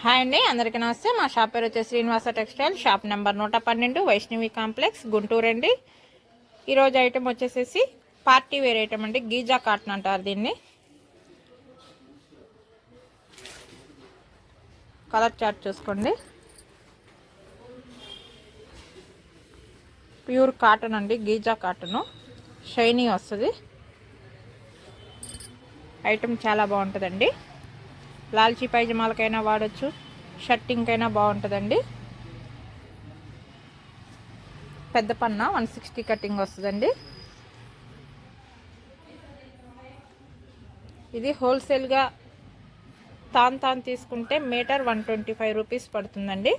Hi అండి, అందరికీ నమస్తే. మా షాప్ పేరు వచ్చేసి Srinivasa textile, shop number 112, Vaishnavi complex, Guntur అండి. ఈరోజు ఐటెం వచ్చేసేసి పార్టీ వేర్ ఐటెం అండి. గీజా కాటన్ అంటారు దీన్ని. కలర్ చార్ట్ చూసుకోండి. ప్యూర్ కాటన్ అండి, గీజా కాటను. షైనీ వస్తుంది. ఐటెం చాలా బాగుంటుందండి. లాల్చీ పైజమాలకైనా వాడచ్చు, షర్టింగ్కైనా బాగుంటుందండి. పెద్ద పన్న 160 కటింగ్ వస్తుందండి. ఇది హోల్సేల్గా తాన్ తీసుకుంటే మీటర్ 125 రూపీస్ పడుతుందండి.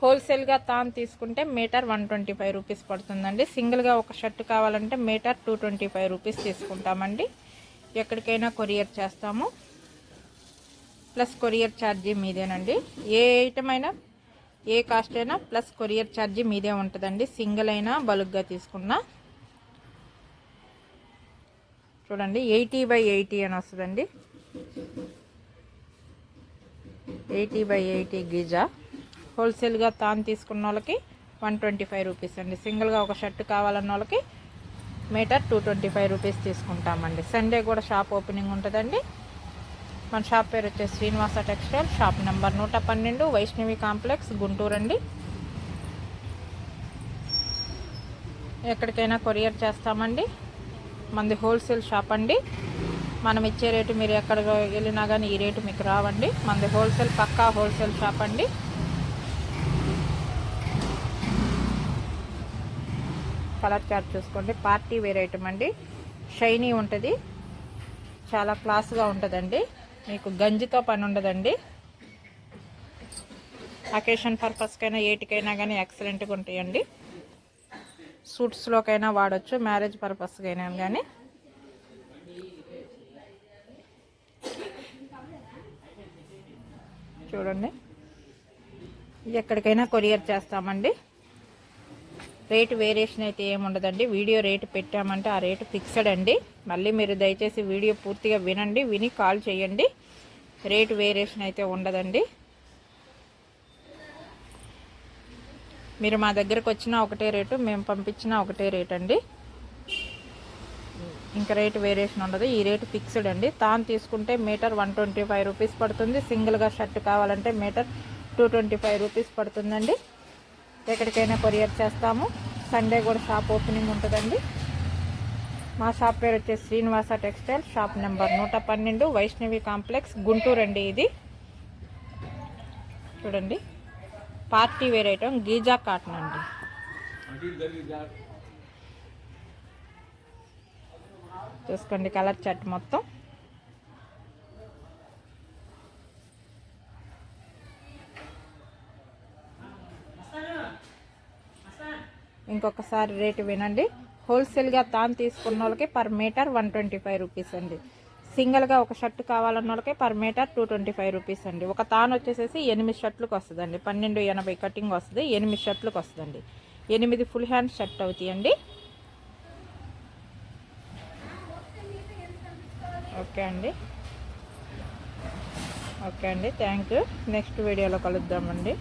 హోల్సేల్గా తీసుకుంటే మీటర్ 125 రూపీస్ పడుతుందండి. సింగిల్గా ఒక షర్ట్ కావాలంటే మీటర్ 225 రూపీస్ తీసుకుంటామండి. ఎక్కడికైనా కొరియర్ చేస్తాము, ప్లస్ కొరియర్ ఛార్జీ మీదేనండి. ఏ ఐటమ్ అయినా ఏ కాస్ట్ అయినా ప్లస్ కొరియర్ ఛార్జీ మీదే ఉంటుందండి. సింగిల్ అయినా బల్క్గా తీసుకున్నా. చూడండి, 80/80 అని వస్తుందండి. 80/80 గీజా. హోల్సేల్గా తీసుకున్న వాళ్ళకి 125 రూపీస్ అండి. సింగిల్గా ఒక షర్ట్ కావాలన్న వాళ్ళకి మీటర్ 225 రూపీస్ తీసుకుంటామండి. సండే కూడా షాప్ ఓపెనింగ్ ఉంటుందండి. మన షాప్ పేరు వచ్చేసి Srinivasa textile, shop number 112, Vaishnavi complex, Guntur అండి. ఎక్కడికైనా కొరియర్ చేస్తామండి. మనది హోల్సేల్ షాప్ అండి. మనం ఇచ్చే రేటు మీరు ఎక్కడికి వెళ్ళినా కానీ ఈ రేటు మీకు రావండి. మనది హోల్సేల్, పక్కా హోల్సేల్ షాప్ అండి. కలర్ చార్ట్ చూసుకోండి. పార్టీ వేర్ ఐటమ్ అండి. షైనీ ఉంటుంది, చాలా క్లాస్గా ఉంటుందండి. మీకు గంజితో పని ఉండదండి. అకేషన్ పర్పస్కైనా ఏటికైనా కానీ ఎక్సలెంట్గా ఉంటాయండి. సూట్స్లోకైనా వాడచ్చు, మ్యారేజ్ పర్పస్కైనా కానీ. చూడండి, ఎక్కడికైనా కొరియర్ చేస్తామండి. రేటు వేరియేషన్ అయితే ఏముండదండి. వీడియో రేటు పెట్టామంటే ఆ రేటు ఫిక్స్డ్ అండి. మళ్ళీ మీరు దయచేసి వీడియో పూర్తిగా వినండి, విని కాల్ చేయండి. రేటు వేరియేషన్ అయితే ఉండదండి. మీరు మా దగ్గరకు వచ్చినా ఒకటే రేటు, మేము పంపించినా ఒకటే రేట్ అండి. ఇంకా రేటు వేరియేషన్ ఉండదు. ఈ రేటు ఫిక్స్డ్ అండి. తీసుకుంటే మీటర్ 125 రూపీస్ పడుతుంది. సింగిల్గా షర్ట్ కావాలంటే మీటర్ 225 రూపీస్ పడుతుందండి. ఎక్కడికైనా కొరియర్ చేస్తాము. సండే కూడా షాప్ ఓపెనింగ్ ఉంటుందండి. మా షాప్ పేరు వచ్చేసి Srinivasa textile, shop number 112, Vaishnavi complex, Guntur అండి. ఇది చూడండి, party wear item Giza cotton అండి. చూసుకోండి కలర్ చార్ట్ మొత్తం. ఇంకొకసారి రేటు వినండి. హోల్సేల్గా తీసుకున్న వాళ్ళకి పర్ మీటర్ 125 రూపీస్ అండి. సింగిల్గా ఒక షర్ట్ కావాలన్న వాళ్ళకి పర్ మీటర్ 225 రూపీస్ అండి. ఒక వచ్చేసేసి 8 షర్ట్లకు వస్తుందండి. 1280 కటింగ్ వస్తుంది. 8 షర్ట్లకు వస్తుందండి. 8 ఫుల్ హ్యాండ్ షర్ట్ అవుతాయండి. ఓకే అండి, థ్యాంక్ యూ. నెక్స్ట్ వీడియోలో కలుద్దామండి.